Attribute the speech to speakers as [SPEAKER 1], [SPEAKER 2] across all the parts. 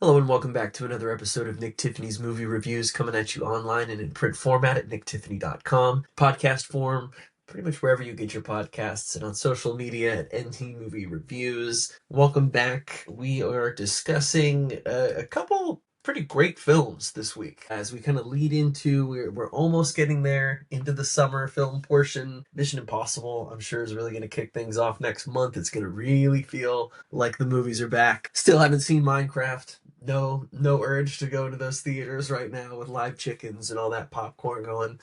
[SPEAKER 1] Hello and welcome back to another episode of Nick Tiffany's Movie Reviews, coming at you online and in print format at nicktiffany.com, podcast form, pretty much wherever you get your podcasts, and on social media at NT Movie Reviews. Welcome back. We are discussing a couple pretty great films this week as we kind of lead into we're almost getting there into the summer film portion. Mission Impossible, I'm sure, is really going to kick things off next month. It's going to really feel like the movies are back. Still haven't seen Minecraft. No urge to go to those theaters right now with live chickens and all that popcorn going.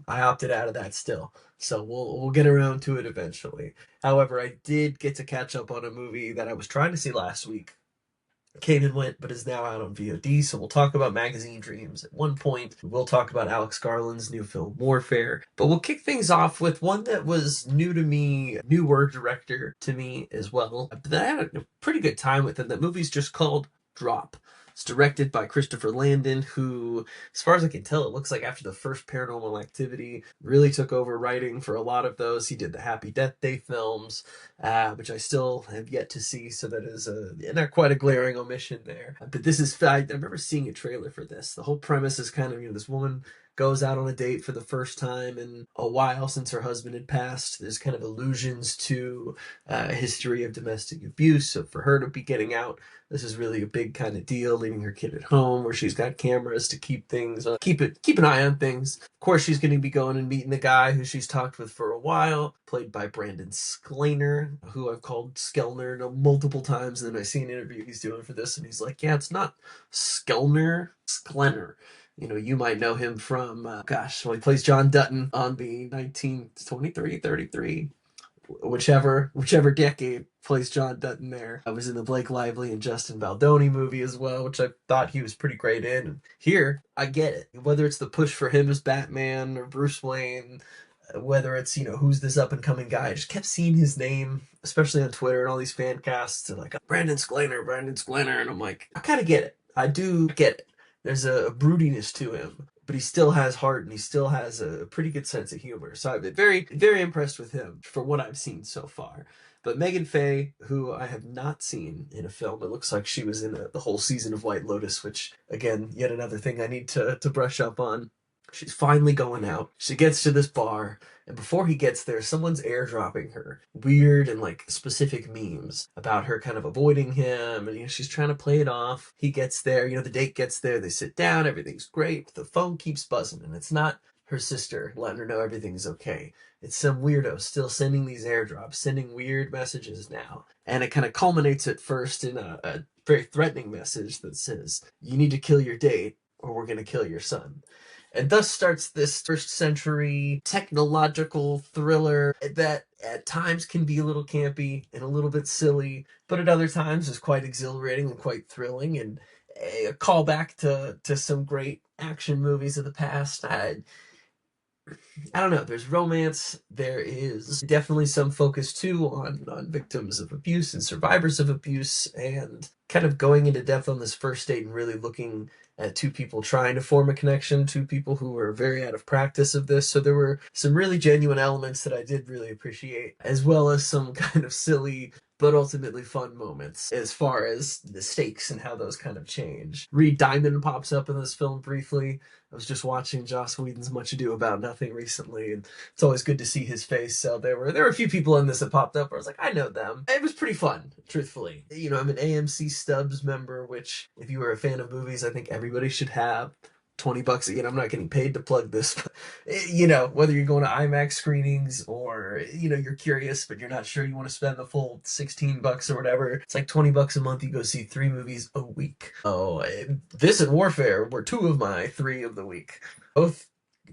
[SPEAKER 1] I opted out of that still. So we'll get around to it eventually. However, I did get to catch up on a movie that I was trying to see last week. Came and went, but is now out on VOD. So we'll talk about Magazine Dreams at one point. We'll talk about Alex Garland's new film Warfare. But we'll kick things off with one that was new to me, newer director to me as well. But I had a pretty good time with it. That movie's just called Drop. It's directed by Christopher Landon, who, as far as I can tell, it looks like after the first Paranormal Activity, really took over writing for a lot of those. He did the Happy Death Day films, which I still have yet to see, so that is not quite a glaring omission there. But this is, I remember seeing a trailer for this. The whole premise is kind of, this woman goes out on a date for the first time in a while since her husband had passed. There's kind of allusions to a history of domestic abuse. So for her to be getting out, this is really a big kind of deal, leaving her kid at home where she's got cameras to keep things, keep an eye on things. Of course, she's going to be going and meeting the guy who she's talked with for a while, played by Brandon Sklenar, who I've called Skellner multiple times. And then I see an interview he's doing for this, and he's like, yeah, it's not Skellner, Sklenar. You might know him from, he plays John Dutton on the 1923, 33, whichever decade plays John Dutton there. I was in the Blake Lively and Justin Baldoni movie as well, which I thought he was pretty great in. And here, I get it. Whether it's the push for him as Batman or Bruce Wayne, whether it's, who's this up-and-coming guy, I just kept seeing his name, especially on Twitter and all these fan casts, and like, Brandon Sklenar, and I'm like, I kind of get it. I do get it. There's a broodiness to him, but he still has heart and he still has a pretty good sense of humor. So I've been very, very impressed with him for what I've seen so far. But Megan Faye, who I have not seen in a film, it looks like she was in the whole season of White Lotus, which, again, yet another thing I need to brush up on. She's finally going out. She gets to this bar, and before he gets there, someone's airdropping her weird and specific memes about her kind of avoiding him, and she's trying to play it off. He gets there, the date gets there, they sit down, everything's great, but the phone keeps buzzing, and it's not her sister letting her know everything's okay. It's some weirdo still sending these airdrops, sending weird messages now. And it kind of culminates at first in a very threatening message that says, you need to kill your date or we're going to kill your son. And thus starts this first century technological thriller that at times can be a little campy and a little bit silly, but at other times is quite exhilarating and quite thrilling, and a callback to some great action movies of the past. I don't know, there's romance, there is definitely some focus too on victims of abuse and survivors of abuse, and kind of going into depth on this first date and really looking at two people trying to form a connection, two people who were very out of practice of this. So there were some really genuine elements that I did really appreciate, as well as some kind of silly but ultimately fun moments as far as the stakes and how those kind of change. Reed Diamond pops up in this film briefly. I was just watching Joss Whedon's Much Ado About Nothing recently, and it's always good to see his face. So there were a few people in this that popped up where I was like, I know them. It was pretty fun, truthfully. I'm an AMC Stubs member, which if you are a fan of movies, I think everybody should have. $20 again. I'm not getting paid to plug this, but, whether you're going to IMAX screenings or, you're curious, but you're not sure you want to spend the full $16 or whatever. It's like $20 a month. You go see 3 movies a week. Oh, this and Warfare were 2 of my 3 of the week. Both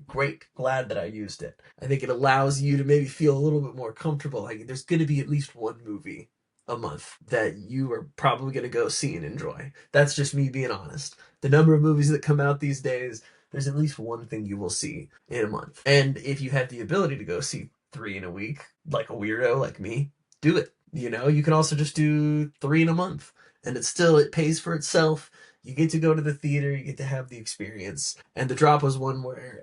[SPEAKER 1] great. Glad that I used it. I think it allows you to maybe feel a little bit more comfortable. Like there's going to be at least one movie a month that you are probably going to go see and enjoy. That's just me being honest. The number of movies that come out these days, there's at least one thing you will see in a month. And if you have the ability to go see 3 in a week, like a weirdo like me, do it. You can also just do 3 in a month, and it pays for itself. You get to go to the theater, you get to have the experience. And The Drop was one where,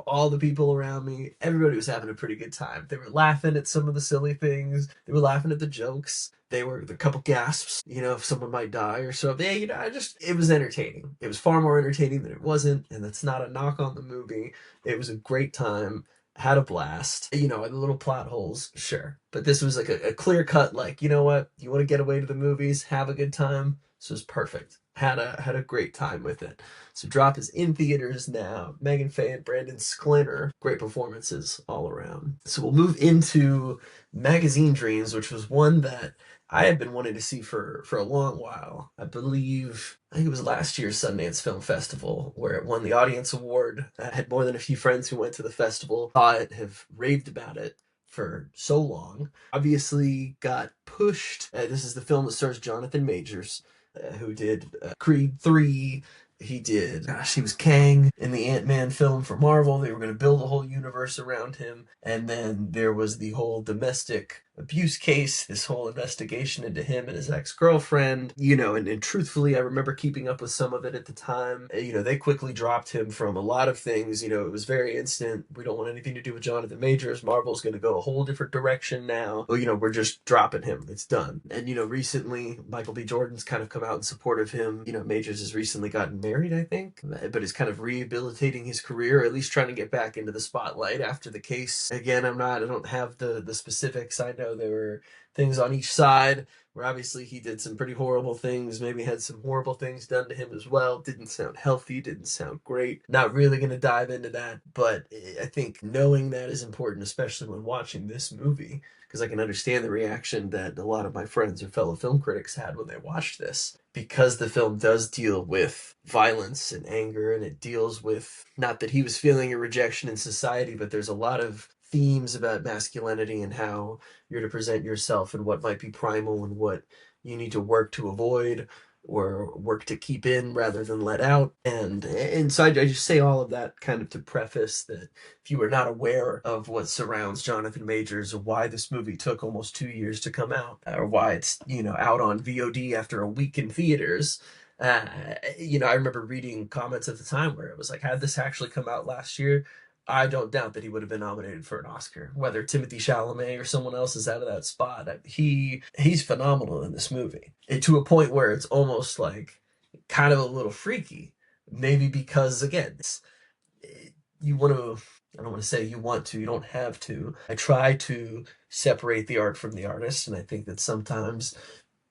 [SPEAKER 1] all the people around me, everybody was having a pretty good time. They were laughing at some of the silly things, they were laughing at the jokes. They were a couple gasps, if someone might die or so. It was entertaining. It was far more entertaining than it wasn't, and that's not a knock on the movie. It was a great time, had a blast. And the little plot holes, sure. But this was like a clear cut, like, you know what? You want to get away to the movies, have a good time. This was perfect. Had a great time with it. So Drop is in theaters now. Megan Faye and Brandon Sklinner, great performances all around. So we'll move into Magazine Dreams, which was one that I had been wanting to see for a long while. I think it was last year's Sundance Film Festival where it won the Audience Award. I had more than a few friends who went to the festival, saw it, have raved about it for so long. Obviously got pushed. This is the film that stars Jonathan Majors, who did Creed 3. He was Kang in the Ant-Man film for Marvel. They were going to build a whole universe around him. And then there was the whole domestic abuse case, this whole investigation into him and his ex-girlfriend, and truthfully, I remember keeping up with some of it at the time. They quickly dropped him from a lot of things. It was very instant. We don't want anything to do with Jonathan Majors. Marvel's going to go a whole different direction now. We're just dropping him. It's done. And, recently, Michael B. Jordan's kind of come out in support of him. Majors has recently gotten married, I think, but is kind of rehabilitating his career, or at least trying to get back into the spotlight after the case. Again, I don't have the specifics. I know there were things on each side where obviously he did some pretty horrible things, maybe had some horrible things done to him as well. Didn't sound healthy, didn't sound great. Not really going to dive into that, but I think knowing that is important, especially when watching this movie, because I can understand the reaction that a lot of my friends or fellow film critics had when they watched this, because the film does deal with violence and anger, and it deals with, not that he was feeling a rejection in society, but there's a lot of themes about masculinity and how you're to present yourself and what might be primal and what you need to work to avoid or work to keep in rather than let out. And so I just say all of that kind of to preface that if you are not aware of what surrounds Jonathan Majors, or why this movie took almost 2 years to come out, or why it's, out on VOD after a week in theaters, I remember reading comments at the time where it was like, had this actually come out last year, I don't doubt that he would have been nominated for an Oscar. Whether Timothée Chalamet or someone else is out of that spot, he's phenomenal in this movie. To a point where it's almost like kind of a little freaky. Maybe because, again, you want to, I don't want to say you want to, you don't have to. I try to separate the art from the artist, and I think that sometimes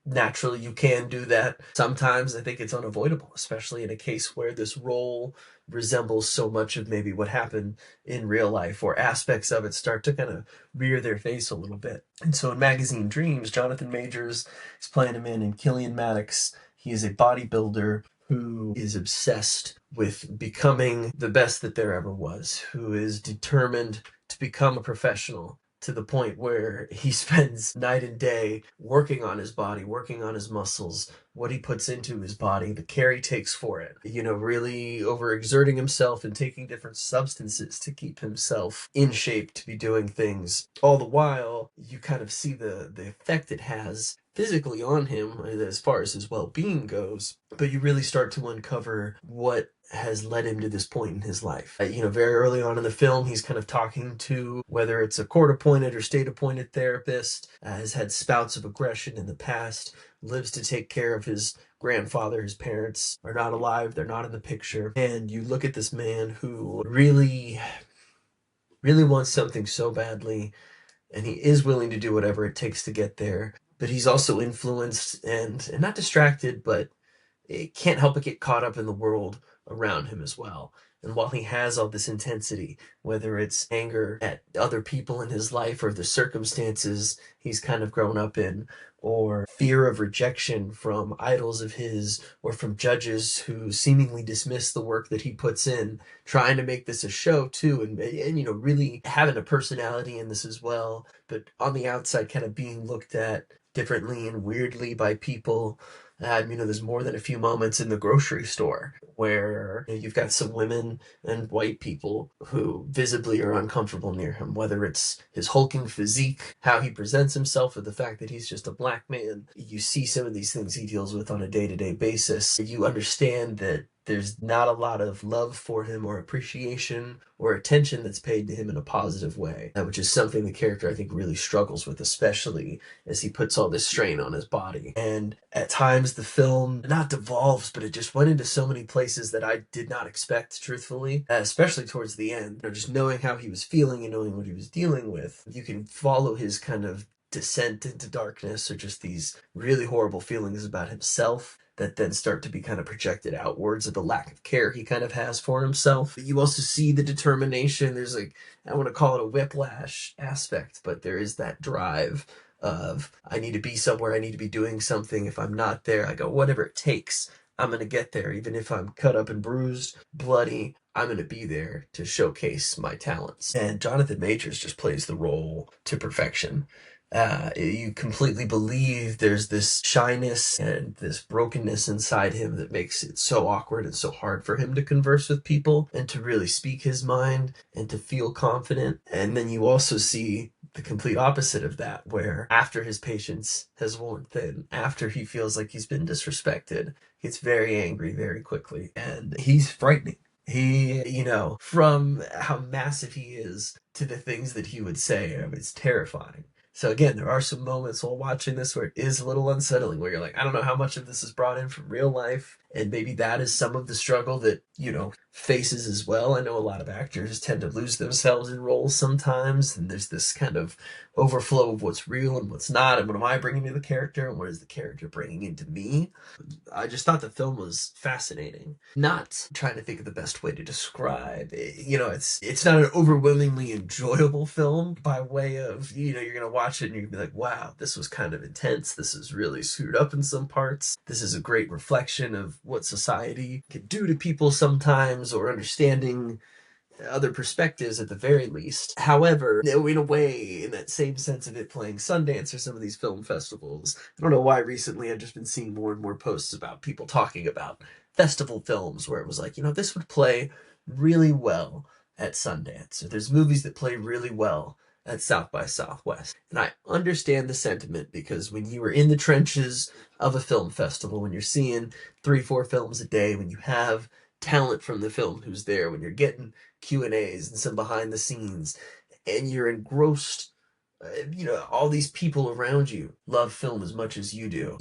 [SPEAKER 1] naturally you can do that. Sometimes I think it's unavoidable, especially in a case where this role resembles so much of maybe what happened in real life, or aspects of it start to kind of rear their face a little bit. And so in Magazine Dreams, Jonathan Majors is playing a man named Killian Maddox. He is a bodybuilder who is obsessed with becoming the best that there ever was, who is determined to become a professional, to the point where he spends night and day working on his body, working on his muscles, what he puts into his body, the care he takes for it, really overexerting himself and taking different substances to keep himself in shape to be doing things. All the while, you kind of see the effect it has physically on him as far as his well-being goes, but you really start to uncover what has led him to this point in his life. Very early on in the film, he's kind of talking to, whether it's a court-appointed or state-appointed therapist, has had spouts of aggression in the past, lives to take care of his grandfather. His parents are not alive, they're not in the picture. And you look at this man who really, really wants something so badly, and he is willing to do whatever it takes to get there. But he's also influenced and not distracted, but it can't help but get caught up in the world around him as well. And while he has all this intensity, whether it's anger at other people in his life or the circumstances he's kind of grown up in, or fear of rejection from idols of his, or from judges who seemingly dismiss the work that he puts in, trying to make this a show too, and really having a personality in this as well, but on the outside kind of being looked at differently and weirdly by people. There's more than a few moments in the grocery store where you've got some women and white people who visibly are uncomfortable near him, whether it's his hulking physique, how he presents himself, or the fact that he's just a black man. You see some of these things he deals with on a day-to-day basis. You understand that there's not a lot of love for him or appreciation or attention that's paid to him in a positive way, which is something the character I think really struggles with, especially as he puts all this strain on his body. And at times the film not devolves, but it just went into so many places that I did not expect, truthfully, especially towards the end. Just knowing how he was feeling and knowing what he was dealing with, you can follow his kind of descent into darkness, or just these really horrible feelings about himself that then start to be kind of projected outwards of the lack of care he kind of has for himself. But you also see the determination. There's like, I want to call it a whiplash aspect, but there is that drive of, I need to be somewhere, I need to be doing something. If I'm not there, I go, whatever it takes, I'm going to get there. Even if I'm cut up and bruised, bloody, I'm going to be there to showcase my talents. And Jonathan Majors just plays the role to perfection. You completely believe there's this shyness and this brokenness inside him that makes it so awkward and so hard for him to converse with people and to really speak his mind and to feel confident. And then you also see the complete opposite of that, where after his patience has worn thin, after he feels like he's been disrespected, he gets very angry very quickly, and he's frightening. From how massive he is to the things that he would say, it's terrifying. So again, there are some moments while watching this where it is a little unsettling, where you're like, I don't know how much of this is brought in from real life, and maybe that is some of the struggle that, faces as well. I know a lot of actors tend to lose themselves in roles sometimes, and there's this kind of overflow of what's real and what's not, and what am I bringing to the character, and what is the character bringing into me. I just thought the film was fascinating. Not trying to think of the best way to describe it. It's not an overwhelmingly enjoyable film by way of, you're going to watch it and you're going to be like, wow, this was kind of intense. This is really screwed up in some parts. This is a great reflection of what society can do to people sometimes, or understanding other perspectives at the very least. However, in a way, in that same sense of it playing Sundance or some of these film festivals, I don't know why recently I've just been seeing more and more posts about people talking about festival films where it was like, this would play really well at Sundance, or there's movies that play really well at South by Southwest. And I understand the sentiment, because when you are in the trenches of a film festival, when you're seeing 3-4 films a day, when you have talent from the film who's there, when you're getting Q&As and some behind the scenes, and you're engrossed, all these people around you love film as much as you do.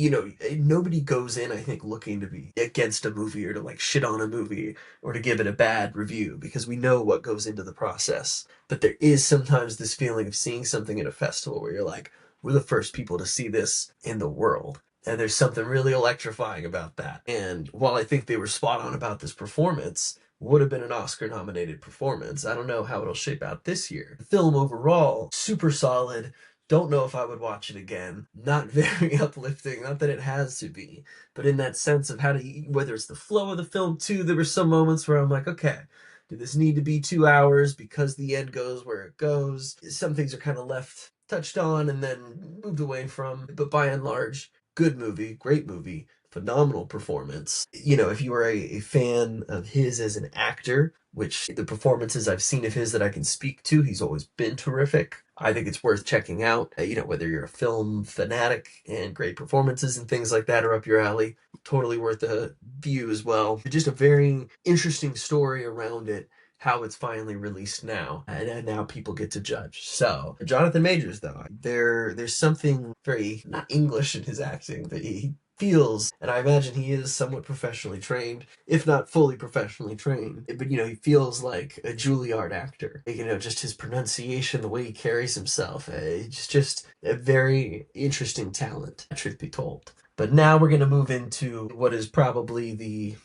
[SPEAKER 1] Nobody goes in, I think, looking to be against a movie or to like shit on a movie or to give it a bad review, because we know what goes into the process. But there is sometimes this feeling of seeing something at a festival where you're like, we're the first people to see this in the world. And there's something really electrifying about that. And while I think they were spot on about this performance, would have been an Oscar-nominated performance, I don't know how it'll shape out this year. The film overall, super solid. Don't know if I would watch it again. Not very uplifting, not that it has to be, but in that sense of whether it's the flow of the film too, there were some moments where I'm like, okay, did this need to be 2 hours because the end goes where it goes? Some things are kind of left touched on and then moved away from, but by and large, good movie, great movie, phenomenal performance. If you are a fan of his as an actor, which the performances I've seen of his that I can speak to, he's always been terrific. I think it's worth checking out. Whether you're a film fanatic and great performances and things like that are up your alley, totally worth a view as well. Just a very interesting story around it, how it's finally released now, and now people get to judge. So Jonathan Majors, though, there's something very not English in his acting that he feels, and I imagine he is somewhat professionally trained, if not fully professionally trained, but he feels like a Juilliard actor. Just his pronunciation, the way he carries himself, it's just a very interesting talent, truth be told. But now we're going to move into what is probably the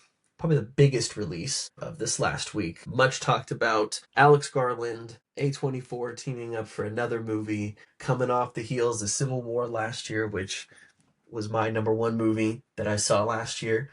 [SPEAKER 1] biggest release of this last week. Much talked about. Alex Garland, A24 teaming up for another movie, coming off the heels of Civil War last year, which was my number one movie that I saw last year.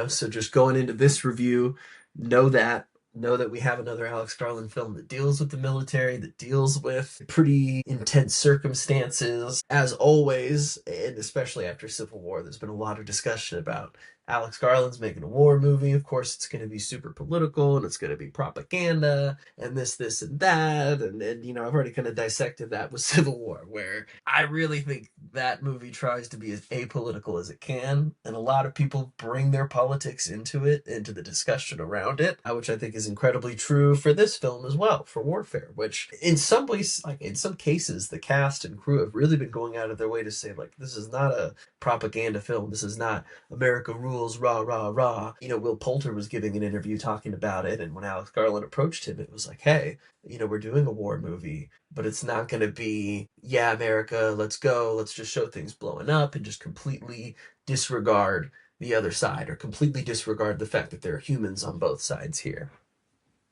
[SPEAKER 1] So just going into this review, know that know that we have another Alex Garland film that deals with the military, that deals with pretty intense circumstances. As always, and especially after Civil War, there's been a lot of discussion about Alex Garland's making a war movie. Of course, it's going to be super political and it's going to be propaganda and this, and that. And you know, I've already kind of dissected that with Civil War, where I really think that movie tries to be as apolitical as it can. And a lot of people bring their politics into it, into the discussion around it, which I think is incredibly true for this film as well, for Warfare, which in some ways, like in some cases, the cast and crew have really been going out of their way to say, like, this is not a propaganda film. This is not America rules, rah, rah, rah. You know, Will Poulter was giving an interview talking about it, and when Alex Garland approached him, it was like, hey, you know, we're doing a war movie, but it's not going to be, yeah, America, let's go, let's just show things blowing up and just completely disregard the other side, or completely disregard the fact that there are humans on both sides here.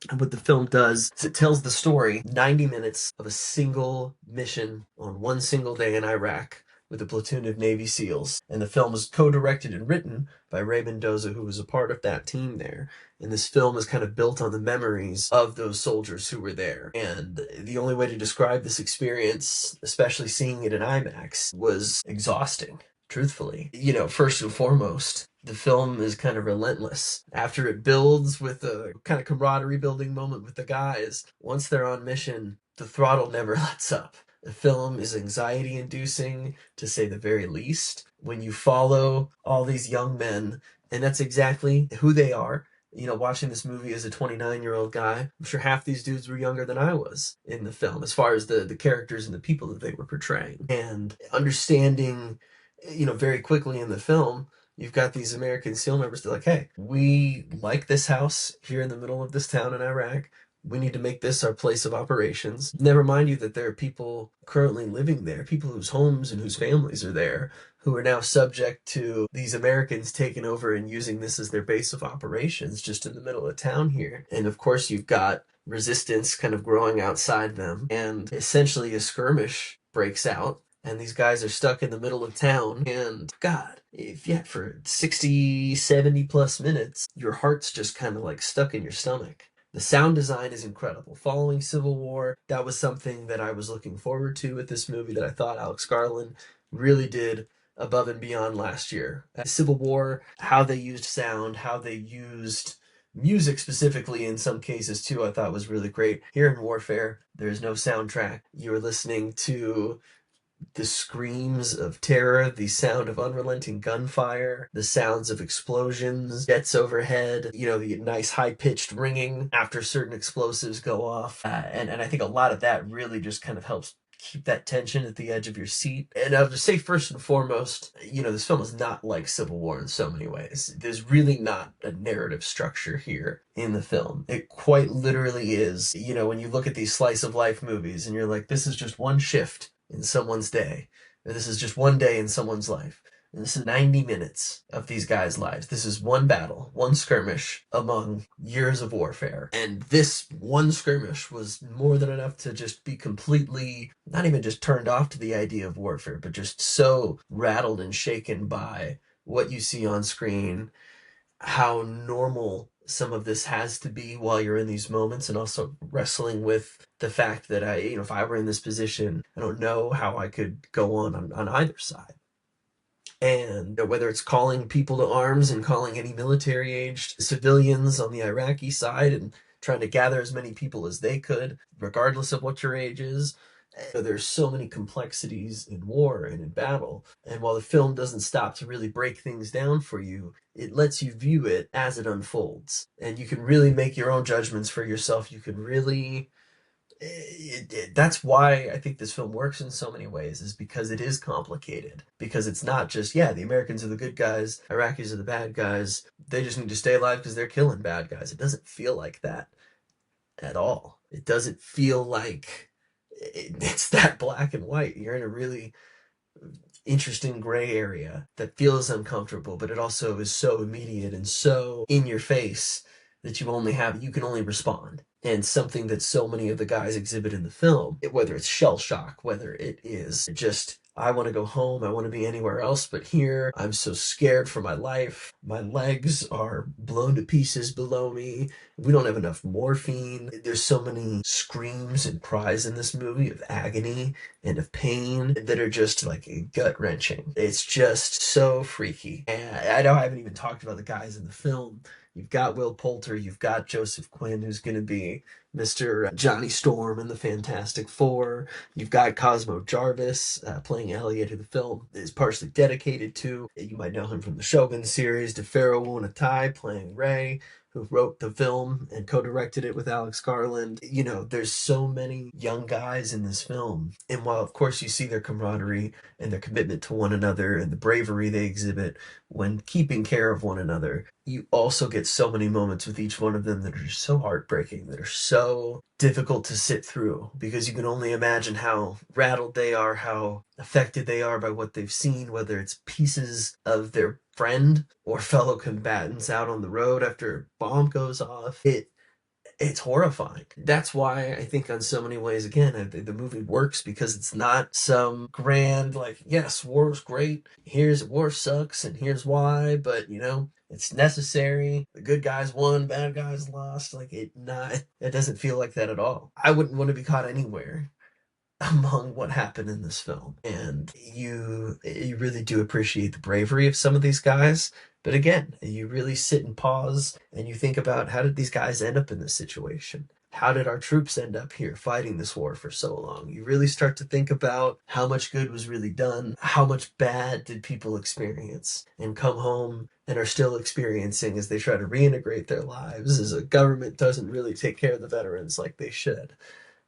[SPEAKER 1] And what the film does is it tells the story 90 minutes of a single mission on one single day in Iraq with a platoon of Navy SEALs. And the film is co-directed and written by Ray Mendoza, who was a part of that team there. And this film is kind of built on the memories of those soldiers who were there. And the only way to describe this experience, especially seeing it in IMAX, was exhausting. Truthfully, you know, first and foremost, the film is kind of relentless. After it builds with a kind of camaraderie building moment with the guys, once they're on mission, the throttle never lets up. The film is anxiety inducing, to say the very least, when you follow all these young men, and that's exactly who they are. You know, watching this movie as a 29-year-old guy, I'm sure half these dudes were younger than I was in the film, as far as the characters and the people that they were portraying. And understanding, you know, very quickly in the film, you've got these American SEAL members that are like, hey, we like this house here in the middle of this town in Iraq. We need to make this our place of operations. Never mind you that there are people currently living there, people whose homes and whose families are there, who are now subject to these Americans taking over and using this as their base of operations just in the middle of town here. And of course, you've got resistance kind of growing outside them, and essentially a skirmish breaks out. And these guys are stuck in the middle of town, and God, if yeah, for 60, 70 plus minutes, your heart's just kind of like stuck in your stomach. The sound design is incredible. Following Civil War, that was something that I was looking forward to with this movie that I thought Alex Garland really did above and beyond last year. Civil War, how they used sound, how they used music specifically in some cases too, I thought was really great. Here in Warfare, there's no soundtrack. You're listening to the screams of terror, the sound of unrelenting gunfire, the sounds of explosions, jets overhead, you know, the nice high-pitched ringing after certain explosives go off. And I think a lot of that really just kind of helps keep that tension at the edge of your seat. And I'll just say first and foremost, you know, this film is not like Civil War in so many ways. There's really not a narrative structure here in the film. It quite literally is, you know, when you look at these slice of life movies and you're like, this is just one shift in someone's day, or this is just one day in someone's life. And this is 90 minutes of these guys' lives. This is one battle, one skirmish among years of warfare. And this one skirmish was more than enough to just be completely, not even just turned off to the idea of warfare, but just so rattled and shaken by what you see on screen, how normal some of this has to be while you're in these moments, and also wrestling with the fact that if I were in this position, I don't know how I could go on either side. And whether it's calling people to arms and calling any military-aged civilians on the Iraqi side and trying to gather as many people as they could, regardless of what your age is. There's so many complexities in war and in battle. And while the film doesn't stop to really break things down for you, it lets you view it as it unfolds. And you can really make your own judgments for yourself. You can really... that's why I think this film works in so many ways, is because it is complicated. Because it's not just, yeah, the Americans are the good guys, Iraqis are the bad guys, they just need to stay alive because they're killing bad guys. It doesn't feel like that at all. It doesn't feel like it's that black and white. You're in a really interesting gray area that feels uncomfortable, but it also is so immediate and so in your face that you can only respond. And something that so many of the guys exhibit in the film, whether it's shell shock, whether it is just I want to go home. I want to be anywhere else but here. I'm so scared for my life. My legs are blown to pieces below me. We don't have enough morphine. There's so many screams and cries in this movie of agony and of pain that are just like gut wrenching. It's just so freaky. And I know I haven't even talked about the guys in the film. You've got Will Poulter, you've got Joseph Quinn, who's going to be Mr. Johnny Storm in the Fantastic Four. You've got Cosmo Jarvis playing Elliot, who the film is partially dedicated to. You might know him from the Shogun series. DeFaro Wunatai playing Ray, who wrote the film and co-directed it with Alex Garland. You know, there's so many young guys in this film. And while, of course, you see their camaraderie and their commitment to one another and the bravery they exhibit when keeping care of one another, you also get so many moments with each one of them that are just so heartbreaking, that are so difficult to sit through, because you can only imagine how rattled they are, how affected they are by what they've seen, whether it's pieces of their friend or fellow combatants out on the road after a bomb goes off. It's horrifying. That's why I think on so many ways, again, the movie works, because it's not some grand, like, yes, war's great, here's war sucks, and here's why, but, you know, it's necessary. The good guys won, bad guys lost. Like, it doesn't feel like that at all. I wouldn't want to be caught anywhere among what happened in this film. And you really do appreciate the bravery of some of these guys. But again, you really sit and pause and you think about, how did these guys end up in this situation? How did our troops end up here fighting this war for so long? You really start to think about how much good was really done, how much bad did people experience and come home and are still experiencing as they try to reintegrate their lives, as a government doesn't really take care of the veterans like they should.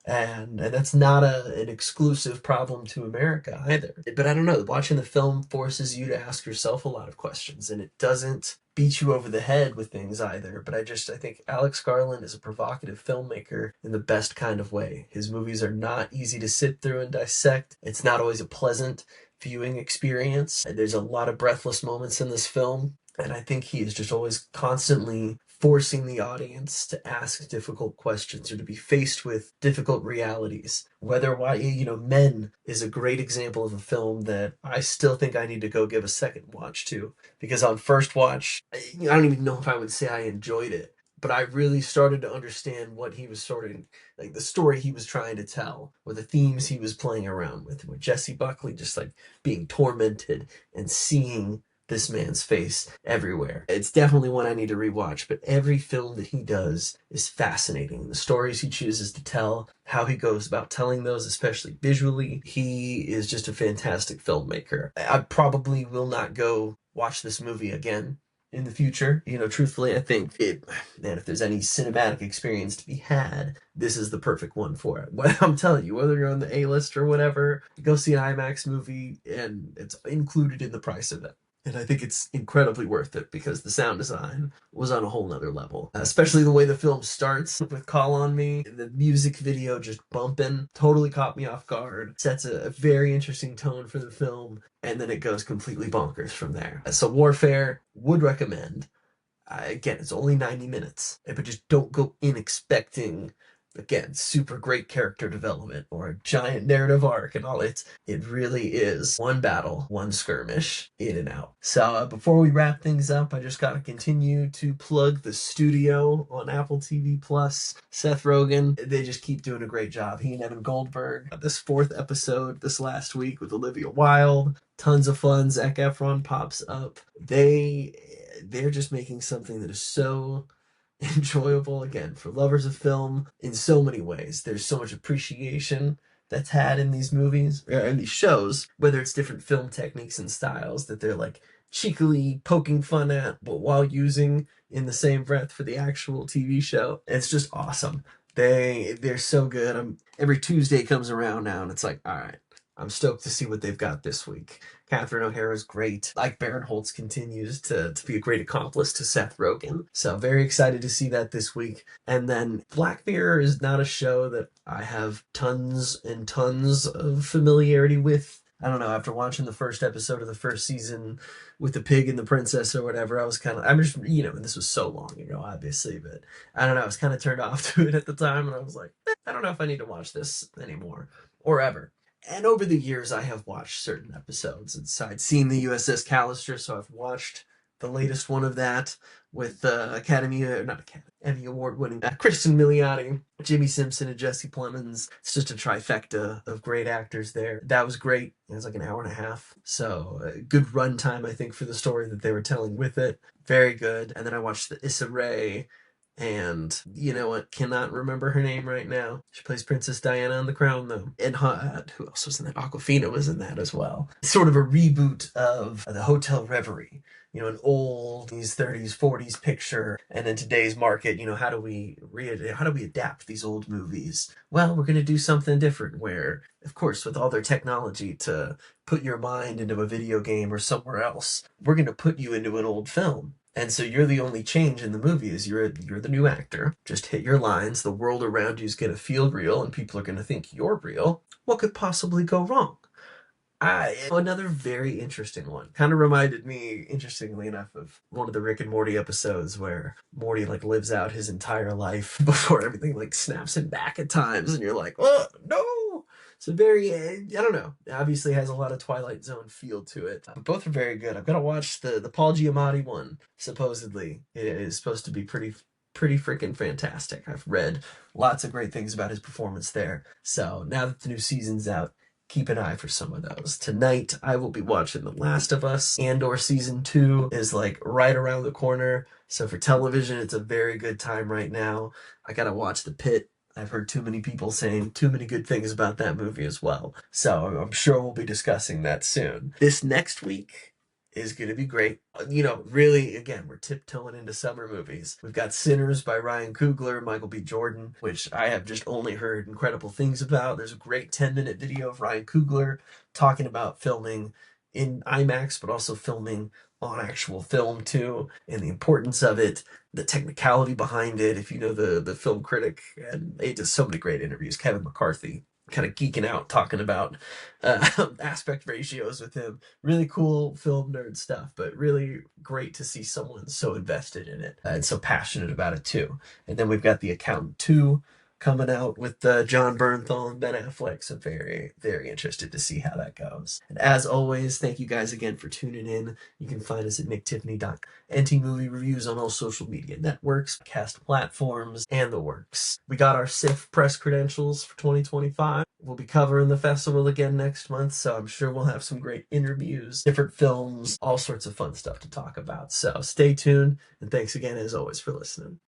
[SPEAKER 1] And that's not an exclusive problem to America either. But I don't know, watching the film forces you to ask yourself a lot of questions, and it doesn't beat you over the head with things either. But I think Alex Garland is a provocative filmmaker in the best kind of way. His movies are not easy to sit through and dissect. It's not always a pleasant viewing experience. There's a lot of breathless moments in this film, and I think he is just always constantly forcing the audience to ask difficult questions or to be faced with difficult realities. Whether why, you know, Men is a great example of a film that I still think I need to go give a second watch to, because on first watch, I don't even know if I would say I enjoyed it, but I really started to understand what he was sort of, like, the story he was trying to tell, or the themes he was playing around with Jesse Buckley just like being tormented and seeing this man's face everywhere. It's definitely one I need to rewatch, but every film that he does is fascinating. The stories he chooses to tell, how he goes about telling those, especially visually, he is just a fantastic filmmaker. I probably will not go watch this movie again in the future. You know, truthfully, I think if there's any cinematic experience to be had, this is the perfect one for it. What I'm telling you, whether you're on the A-list or whatever, go see an IMAX movie, and it's included in the price of it. And I think it's incredibly worth it, because the sound design was on a whole nother level. Especially the way the film starts with Call on Me. The music video just bumping totally caught me off guard. Sets a very interesting tone for the film, and then it goes completely bonkers from there. So Warfare, would recommend. Again, it's only 90 minutes, but just don't go in expecting, again, super great character development or a giant narrative arc and all. It really is one battle, one skirmish, in and out. So before we wrap things up, I just got to continue to plug The Studio on Apple TV Plus. Seth Rogen, they just keep doing a great job. He and Evan Goldberg. This 4th episode this last week with Olivia Wilde, tons of fun. Zac Efron pops up. They're just making something that is so enjoyable, again, for lovers of film in so many ways. There's so much appreciation that's had in these movies, or in these shows, whether it's different film techniques and styles that they're like cheekily poking fun at, but while using in the same breath for the actual TV show. It's just awesome. They're so good. Every Tuesday comes around now, and it's like, all right, I'm stoked to see what they've got this week. Catherine O'Hara's great. Ike Barinholtz continues to be a great accomplice to Seth Rogen. So very excited to see that this week. And then Black Mirror is not a show that I have tons and tons of familiarity with. I don't know, after watching the first episode of the first season with the pig and the princess or whatever, I'm just, you know, and this was so long ago, obviously, but I don't know, I was kind of turned off to it at the time, and I was like, I don't know if I need to watch this anymore, or ever. And over the years, I have watched certain episodes. I'd seen the USS Callister, so I've watched the latest one of that with not Academy, Emmy Award winning Kristen Milioti, Jimmy Simpson, and Jesse Plemons. It's just a trifecta of great actors there. That was great. It was like an hour and a half. So good runtime, I think, for the story that they were telling with it. Very good. And then I watched the Issa Rae and you know what? Cannot remember her name right now. She plays Princess Diana on The Crown, though. And who else was in that? Aquafina was in that as well. Sort of a reboot of the Hotel Reverie. An old these 30s, 40s picture, and in today's market, how do we adapt these old movies? Well, we're going to do something different. Where, of course, with all their technology to put your mind into a video game or somewhere else, we're going to put you into an old film. And so you're the only change in the movie is you're the new actor. Just hit your lines. The world around you is going to feel real, and people are going to think you're real. What could possibly go wrong? Another very interesting one. Kind of reminded me, interestingly enough, of one of the Rick and Morty episodes where Morty lives out his entire life before everything snaps him back at times, and you're like, oh no. So very, I don't know. Obviously has a lot of Twilight Zone feel to it. But both are very good. I've got to watch the Paul Giamatti one. Supposedly, it is supposed to be pretty freaking fantastic. I've read lots of great things about his performance there. So now that the new season's out, keep an eye for some of those. Tonight, I will be watching The Last of Us. Andor Season 2 is right around the corner. So for television, it's a very good time right now. I gotta watch The Pit. I've heard too many people saying too many good things about that movie as well. So I'm sure we'll be discussing that soon. This next week is going to be great. Really, again, we're tiptoeing into summer movies. We've got Sinners by Ryan Coogler, Michael B. Jordan, which I have just only heard incredible things about. There's a great 10-minute video of Ryan Coogler talking about filming in IMAX, but also filming on actual film too, and the importance of it, the technicality behind it. If you know the film critic, and he does so many great interviews, Kevin McCarthy, kind of geeking out talking about aspect ratios with him. Really cool film nerd stuff, but really great to see someone so invested in it and so passionate about it too. And then we've got The Accountant 2 coming out with John Bernthal and Ben Affleck. So very, very interested to see how that goes. And as always, thank you guys again for tuning in. You can find us at nicktiffany.com. NT Movie Reviews on all social media networks, cast platforms, and the works. We got our SIFF press credentials for 2025. We'll be covering the festival again next month, so I'm sure we'll have some great interviews, different films, all sorts of fun stuff to talk about. So stay tuned, and thanks again, as always, for listening.